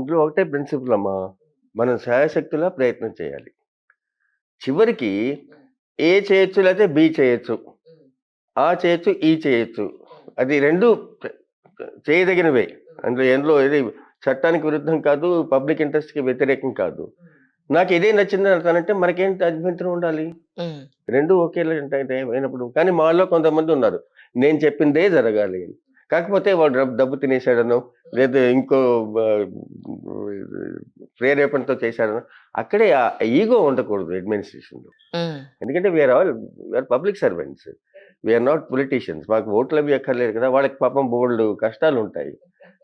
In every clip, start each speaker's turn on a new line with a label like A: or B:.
A: ఇందులో ఒకటే ప్రిన్సిపల్ అమ్మా. మనం శాయశక్తులా ప్రయత్నం చేయాలి. చివరికి ఏ చేయొచ్చు లేతే బి చేయొచ్చు. ఆ చేయొచ్చు, ఈ చేయొచ్చు. అది 2 చేయదగినవే. ఎందులో ఏది చట్టానికి విరుద్ధం కాదు. పబ్లిక్ ఇంట్రెస్ట్‌కి వ్యతిరేకం కాదు. నాకు ఇదే నచ్చింది అంటానంటే మనకేంటి అభ్యంతరం ఉండాలి?
B: హ్మ్.
A: 2 ఒకేలాంటి అయినప్పుడు. కానీ మాలో కొంతమంది ఉన్నారు. నేను చెప్పిందే జరగాలి అని. కాకపోతే వాడు డబ్బు తినేసాడనో, లేదా ఇంకో ఆహ్, ప్రేరేపణతో చేశాడనో, అక్కడే ఆ ఈగో ఉండకూడదు అడ్మినిస్ట్రేషన్‌లో.
B: హ్మ్.
A: ఎందుకంటే we are public servants. We are not politicians. మాకు ఓట్లవి అక్కర్లేదు కదా! వాళ్ళకి పాపం బోలెడు కష్టాలుంటాయి.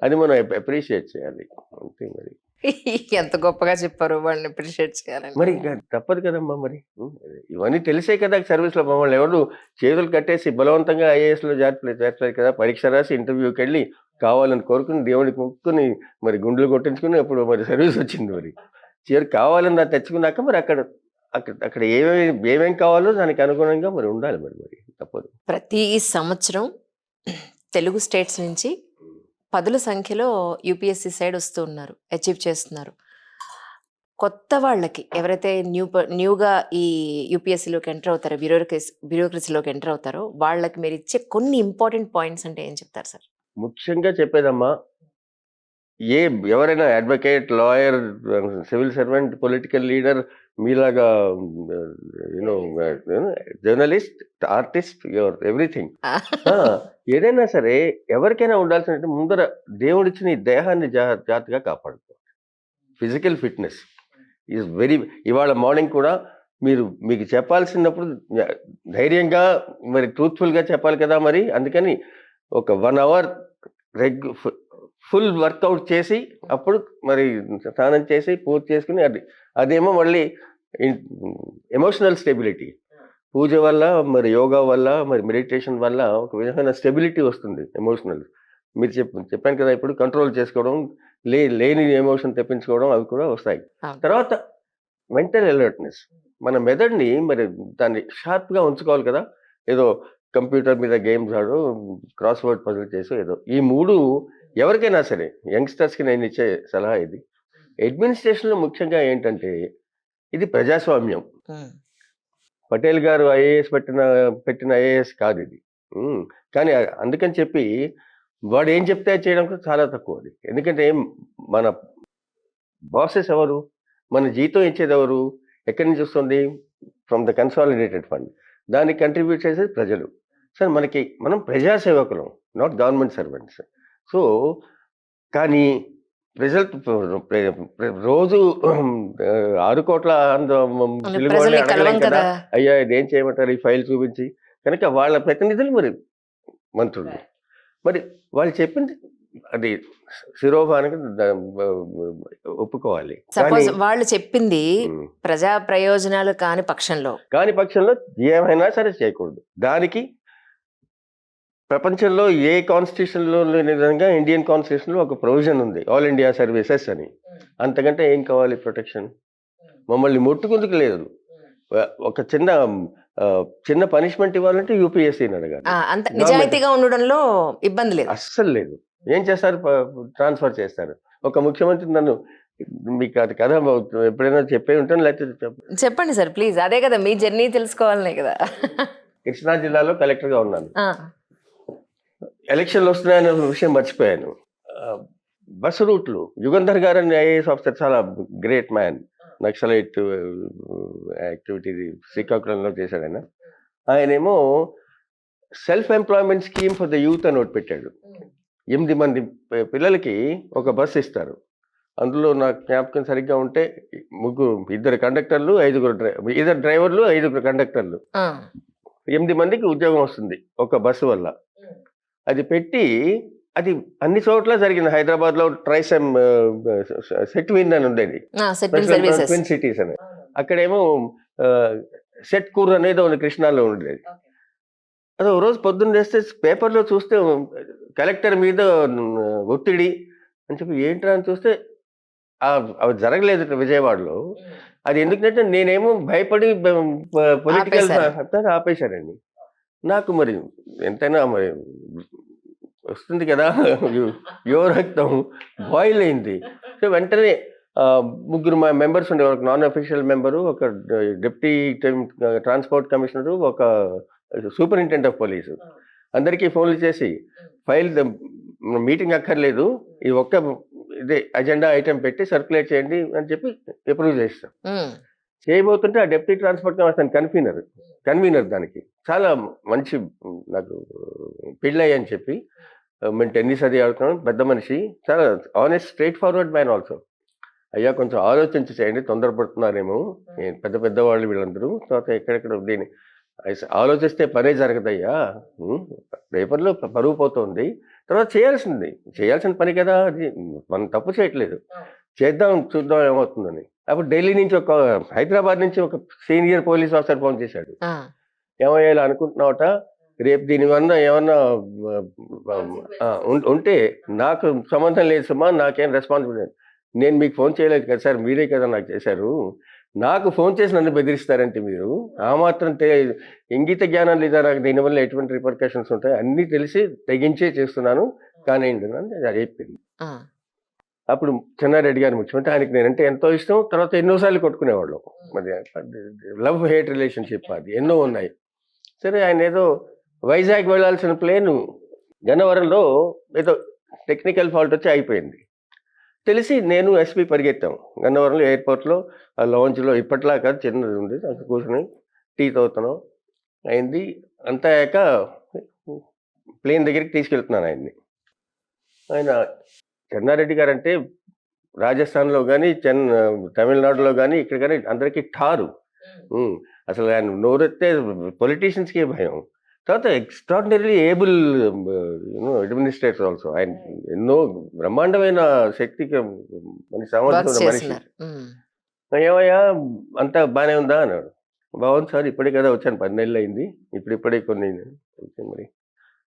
A: అది మనం అప్రిషియేట్ చేయాలి. అంతే మరి.
B: ఎంత గొప్పగా చెప్పారు వాళ్ళని అప్రిషియేట్ చేయాలని.
A: మరి ఇంక తప్పదు కదమ్మా మరి. ఇవన్నీ తెలిసే కదా సర్వీస్‌లో మమ్మల్ని ఎవరు చేతులు కట్టేసి బలవంతంగా ఐఏఎస్‌లో చేర్చలేదు కదా! పరీక్ష రాసి ఇంటర్వ్యూకెళ్ళి కావాలని కోరుకుని దేవుడికి మొక్కుకొని మరి గుండ్లు కొట్టించుకొని అప్పుడు మరి సర్వీస్ వచ్చింది మరి. చివరికి కావాలని అది తెచ్చుకున్నాక మరి అక్కడ అక్కడ అక్కడ ఏమేం కావాలో దానికి అనుగుణంగా మరి ఉండాలి మరి తప్పదు.
B: ప్రతి సంవత్సరం తెలుగు స్టేట్స్ నుంచి పదుల సంఖ్యలో యూపీఎస్సీ సైడ్ వస్తూ ఉన్నారు, అచీవ్ చేస్తున్నారు. కొత్త వాళ్ళకి ఎవరైతే న్యూగా ఈ యూపీఎస్సీలోకి ఎంటర్ అవుతారో, బ్యూరోక్రసీలోకి ఎంటర్ అవుతారో వాళ్ళకి మీరు ఇచ్చే కొన్ని ఇంపార్టెంట్ పాయింట్స్ అంటే ఏం చెప్తారు సార్?
A: ముఖ్యంగా చెప్పేదమ్మా, ఎవరైనా advocate, lawyer, civil servant, political leader మీలాగా యూనో జర్నలిస్ట్, ఆర్టిస్ట్, యువర్ ఎవ్రీథింంగ్. ఏదైనా సరే ఎవరికైనా ఉండాల్సిన ముందర దేవుడిచ్చిన ఈ దేహాన్ని జాగ్రత్తగా కాపాడుకోవాలి. Physical fitness is very. ఇవాళ మార్నింగ్ కూడా మీకు చెప్పాల్సినప్పుడు ధైర్యంగా మరి ట్రూత్‌ఫుల్‌గా చెప్పాలి కదా మరి. అందుకని ఒక 1 అవర్ ఫుల్ వర్కౌట్ చేసి అప్పుడు మరి స్నానం చేసి పూజ చేసుకొని అదేమో మళ్ళీ ఎమోషనల్ స్టెబిలిటీ. పూజ వల్ల, మరి యోగా వల్ల, మరి మెడిటేషన్ వల్ల ఒక విధమైన స్టెబిలిటీ వస్తుంది ఎమోషనల్. మీరు చెప్పాను కదా ఇప్పుడు కంట్రోల్ చేసుకోవడం, లేని ఎమోషన్ తెప్పించుకోవడం అవి కూడా వస్తాయి. తర్వాత మెంటల్ అలర్ట్‌నెస్. మన మెదడుని మరి దాన్ని షార్ప్‌గా ఉంచుకోవాలి కదా! ఏదో కంప్యూటర్ మీద గేమ్స్ ఆడో, క్రాస్ వర్డ్ పజిల్ చేసో ఏదో. ఈ 3 ఎవరికైనా సరే యంగ్‌స్టర్స్‌కి నేనిచ్చే సలహా ఇది. అడ్మినిస్ట్రేషన్‌లో ముఖ్యంగా ఏంటంటే ఇది ప్రజాస్వామ్యం. పటేల్ గారు ఐఏఎస్ పెట్టిన ఐఏఎస్ కాదిది. కానీ అందుకని చెప్పి వాడు ఏం చెప్తే అది చేయడం కూడా చాలా తక్కువ అది. ఎందుకంటే మన బాసెస్ ఎవరు? మన జీతం ఇచ్చేదెవరు? ఎక్కడి నుంచి వస్తుంది? From the consolidated fund. దానికి కంట్రిబ్యూట్ చేసేది ప్రజలు. సో మనం ప్రజా సేవకులం, నాట్ గవర్నమెంట్ సర్వెంట్స్. సో కానీ రోజు 6 కోట్ల తెలుగు వాళ్ళని అడగలేం కదా! అయ్యా ఇదేం చేయమంటారు ఈ ఫైల్ చూపించి. కనుక వాళ్ళ ప్రతినిధులు మరి మంత్రులు. మరి వాళ్ళు చెప్పింది అది శిరోభానికి ఒప్పుకోవాలి.
B: సపోజ్ వాళ్ళు చెప్పింది ప్రజా ప్రయోజనాలు కాని పక్షంలో
A: ఏమైనా సరే చేయకూడదు. దానికి ప్రపంచంలో ఏ కాన్స్టిట్యూషన్‌లో లేని విధంగా ఇండియన్ కాన్స్టిట్యూషన్‌లో ఒక ప్రొవిజన్ ఉంది. ఆల్ ఇండియా సర్వీసెస్ అని. అంతకంటే ఏం కావాలి ప్రొటెక్షన్? మమ్మల్ని ముట్టుకుందుకు లేదు. ఒక చిన్న పనిష్మెంట్ ఇవ్వాలంటే యూపీఎస్సీని అడగాలి.
B: అంత నిజాయితీగా ఉండడంలో ఇబ్బంది లేదు.
A: అస్సలు లేదు. ఏం చేస్తారు? ట్రాన్స్‌ఫర్ చేస్తారు. ఒక ముఖ్యమంత్రి నన్ను మీకు అది కథ ఎప్పుడైనా చెప్పే ఉంటాను లేకపోతే
B: చెప్పండి సార్ ప్లీజ్. అదే కదా మీ జర్నీ తెలుసుకోవాలనే కదా.
A: కృష్ణా జిల్లాలో కలెక్టర్‌గా ఉన్నాను. ఎలక్షన్‌లు వస్తున్నాయన్న విషయం మర్చిపోయాను. బస్సు రూట్లు యుగంధర్ గారు అని ఐఏఎస్ ఆఫీసర్ చాలా గ్రేట్ మ్యాన్. నక్సలైట్ యాక్టివిటీ శ్రీకాకుళంలో చేశాడు ఆయన. ఆయనేమో self employment scheme for the youth అని ఒకటి పెట్టాడు. 8 మంది పిల్లలకి ఒక బస్సు ఇస్తారు. అందులో నాకు జ్ఞాపకం సరిగ్గా ఉంటే 2 కండక్టర్లు, 5 డ్రైవర్లు, 5 కండక్టర్లు. 8 మందికి ఉద్యోగం వస్తుంది ఒక బస్సు వల్ల. అది పెట్టి అది అన్ని చోట్ల జరిగింది. హైదరాబాద్‌లో ట్రైసెమ్ సెట్ విన్ అని ఉండేది. ట్విన్ సిటీస్ అని. అక్కడేమో సెట్ కూర్ అనేది ఒకటి కృష్ణాలో ఉండేది. అది ఒక రోజు పొద్దున్న లేస్తే పేపర్‌లో చూస్తే కలెక్టర్ మీద ఒత్తిడి అని చెప్పి ఏంట్రా అని చూస్తే అవి జరగలేదు విజయవాడలో. అది ఎందుకంటే నేనేమో భయపడి పొలిటికల్ ఆపేశారండి. నాకు మరి ఎంతైనా మరి వస్తుంది కదా యువ రక్తం బాయిల్ అయింది. సో వెంటనే ముగ్గురు మా మెంబర్స్ ఉండేవారు. ఒక నాన్ అఫీషియల్ మెంబరు, ఒక డిప్యూటీ ట్రాన్స్పోర్ట్ కమిషనరు, ఒక సూపరింటెండెంట్ ఆఫ్ పోలీసు. అందరికీ ఫోన్లు చేసి ఫైల్ మీటింగ్ అక్కర్లేదు, ఈ ఒక్క ఇదే అజెండా ఐటెం పెట్టి సర్క్యులేట్ చేయండి అని చెప్పి అప్రూవ్ చేస్తాం. చేయబోతుంటే ఆ డిప్యూటీ ట్రాన్స్పోర్ట్ కమిషన్ కన్వీనర్ దానికి చాలా మంచి, నాకు పెళ్ళి అని చెప్పి మేము టెన్నిస్ అది ఆడుతున్నాం, పెద్ద మనిషి, చాలా honest straight forward man also. అయ్యా కొంచెం ఆలోచించి చేయండి, తొందరపడుతున్నారేమో పెద్ద పెద్దవాళ్ళు వీళ్ళందరూ, తర్వాత ఎక్కడెక్కడ దీన్ని ఆలోచిస్తే పనే జరగదయ్యా, పేపర్లో పరువు పోతుంది, తర్వాత చేయాల్సిన పని కదా, అది మనం తప్పు చేయట్లేదు, చేద్దాం చూద్దాం ఏమవుతుందని. అప్పుడు ఢిల్లీ నుంచి హైదరాబాద్ నుంచి ఒక సీనియర్ పోలీస్ ఆఫీసర్ ఫోన్ చేశాడు. ఏమయ్యా ఇలా అనుకుంటున్నావట, రేపు దీనివల్ల ఏమన్నా ఉంటే నాకు సంబంధం లేదు సుమా, నాకేం రెస్పాన్సిబిలిటీ. నేను మీకు ఫోన్ చేయలేదు కదా సార్, మీరే కదా నాకు చేశారు, నాకు ఫోన్ చేసి నన్ను బెదిరిస్తారంటే మీరు ఆ మాత్రం ఇంగిత జ్ఞానం లేదా నాకు, దీనివల్ల ఎటువంటి రిపర్కషన్స్ ఉంటాయి అన్నీ తెలిసి తెగించే చేస్తున్నాను కానీ అని చెప్పింది. అప్పుడు చెన్నారెడ్డి గారు ముఖ్యమంటే ఆయనకి నేనంటే ఎంతో ఇష్టం. తర్వాత ఎన్నోసార్లు కొట్టుకునేవాళ్ళం, మరి లవ్ హేట్ రిలేషన్షిప్ అది ఎన్నో ఉన్నాయి. సరే ఆయన ఏదో వైజాగ్ వెళ్ళాల్సిన ప్లేను గన్నవరంలో ఏదో టెక్నికల్ ఫాల్ట్ వచ్చి అయిపోయింది. తెలిసి నేను ఎస్పీ పరిగెత్తాం గన్నవరంలో ఎయిర్పోర్ట్లో, ఆ లాంజ్లో ఇప్పట్లా కాదు చిన్నది ఉంది, అక్కడ కూర్చొని టీ తాగుతున్నాం. అయింది అంతా అయ్యాక ప్లేన్ దగ్గరికి తీసుకెళ్తున్నాను ఆయన్ని. ఆయన చెన్నారెడ్డి గారు అంటే రాజస్థాన్లో కానీ తమిళనాడులో కానీ ఇక్కడ కానీ అందరికీ ఠారు. అసలు ఆయన నోరెత్తే పొలిటీషియన్స్కి భయం. తర్వాత ఎక్స్ట్రాడినరీ ఏబుల్ అడ్మినిస్ట్రేటర్ ఆల్సో. ఆయన ఎన్నో బ్రహ్మాండమైన శక్తికి సామర్థ్యం ఉన్న మనిషి. ఏమయ్యా అంతా బాగానే ఉందా అన్నాడు. బాగుంది సార్, ఇప్పుడే కదా వచ్చాను, 10 నెలలు అయింది, ఇప్పుడే కొన్ని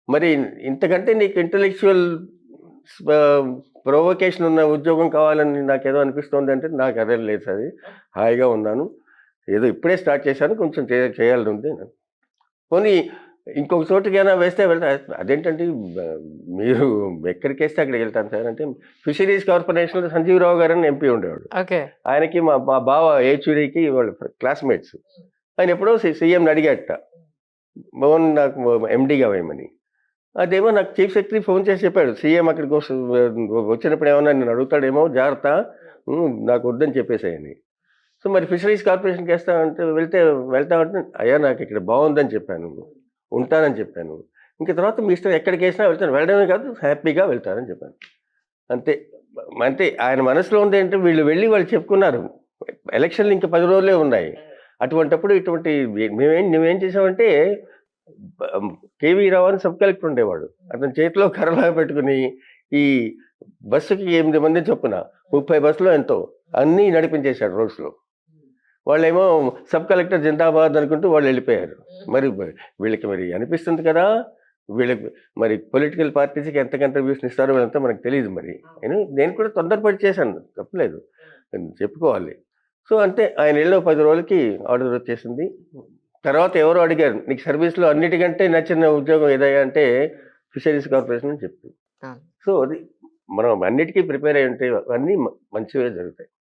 A: మరి ఇంతకంటే నీకు ఇంటలెక్చువల్ ప్రొవొకేషన్ ఉన్న ఉద్యోగం కావాలని నాకేదో అనిపిస్తుంది అంటే, నాకు అదే లేదు సార్, హాయిగా ఉన్నాను, ఏదో ఇప్పుడే స్టార్ట్ చేశాను, కొంచెం చేయాలని ఉంది. పోనీ ఇంకొక చోటుకైనా వేస్తే వెళ్తా. అదేంటంటే మీరు ఎక్కడికి వేస్తే అక్కడికి వెళ్తాను సార్ అంటే, ఫిషరీస్ కార్పొరేషన్లో సంజీవరావు గారు అని ఎంపీ ఉండేవాడు. ఆయనకి మా బావ హెచ్యుడికి వాళ్ళు క్లాస్మేట్స్. ఆయన ఎప్పుడో సీఎంని అడిగాట, మోహన్ నాకు ఎండీగా వేయమని. అదేమో నాకు చీఫ్ సెక్రటరీ ఫోన్ చేసి చెప్పాడు, సీఎం అక్కడికి వచ్చినప్పుడు ఏమన్నా నేను అడుగుతాడేమో, జాగ్రత్త, నాకు వద్దని చెప్పేసాయని. సో మరి ఫిషరీస్ కార్పొరేషన్కి వేస్తామంటే వెళ్తామంటే, అయ్యా నాకు ఇక్కడ బాగుందని చెప్పాను, ఉంటానని చెప్పాను, ఇంకా తర్వాత మీ ఇష్టం ఎక్కడికి వేసినా వెళ్తాను, వెళ్ళడమే కాదు హ్యాపీగా వెళ్తానని చెప్పాను. అంతే. ఆయన మనసులో ఉంది ఏంటంటే, వీళ్ళు వెళ్ళి వాళ్ళు చెప్పుకున్నారు, ఎలక్షన్లు ఇంకా 10 రోజులే ఉన్నాయి. అటువంటప్పుడు నువ్వేం చేసావంటే, కేవీ రావు అని సబ్ కలెక్టర్ ఉండేవాడు, అతని చేతిలో కర్రలాగా పెట్టుకుని ఈ బస్సుకి 8 మంది చొప్పున 30 బస్సులో ఎంతో అన్నీ నడిపించేశాడు రోడ్స్లో. వాళ్ళేమో సబ్ కలెక్టర్ జిందాబాద్ అనుకుంటూ వాళ్ళు వెళ్ళిపోయారు. మరి వీళ్ళకి మరి అనిపిస్తుంది కదా, వీళ్ళకి మరి పొలిటికల్ పార్టీస్కి ఎంత కంట్రిబ్యూషన్ ఇస్తారో వీళ్ళంతా మనకు తెలియదు. మరి నేను కూడా తొందరపడి చేశాను, తప్పలేదు, చెప్పుకోవాలి. సో అంటే ఆయన వెళ్ళిన 10 రోజులకి ఆర్డర్ వచ్చేసింది. తర్వాత ఎవరో అడిగారు, నీకు సర్వీస్లో అన్నిటికంటే నచ్చిన ఉద్యోగం ఏదయ్యా అంటే ఫిషరీస్ కార్పొరేషన్ అని చెప్పింది. సో అది మనం అన్నిటికీ ప్రిపేర్ అయి ఉంటే అన్నీ మంచివే జరుగుతాయి.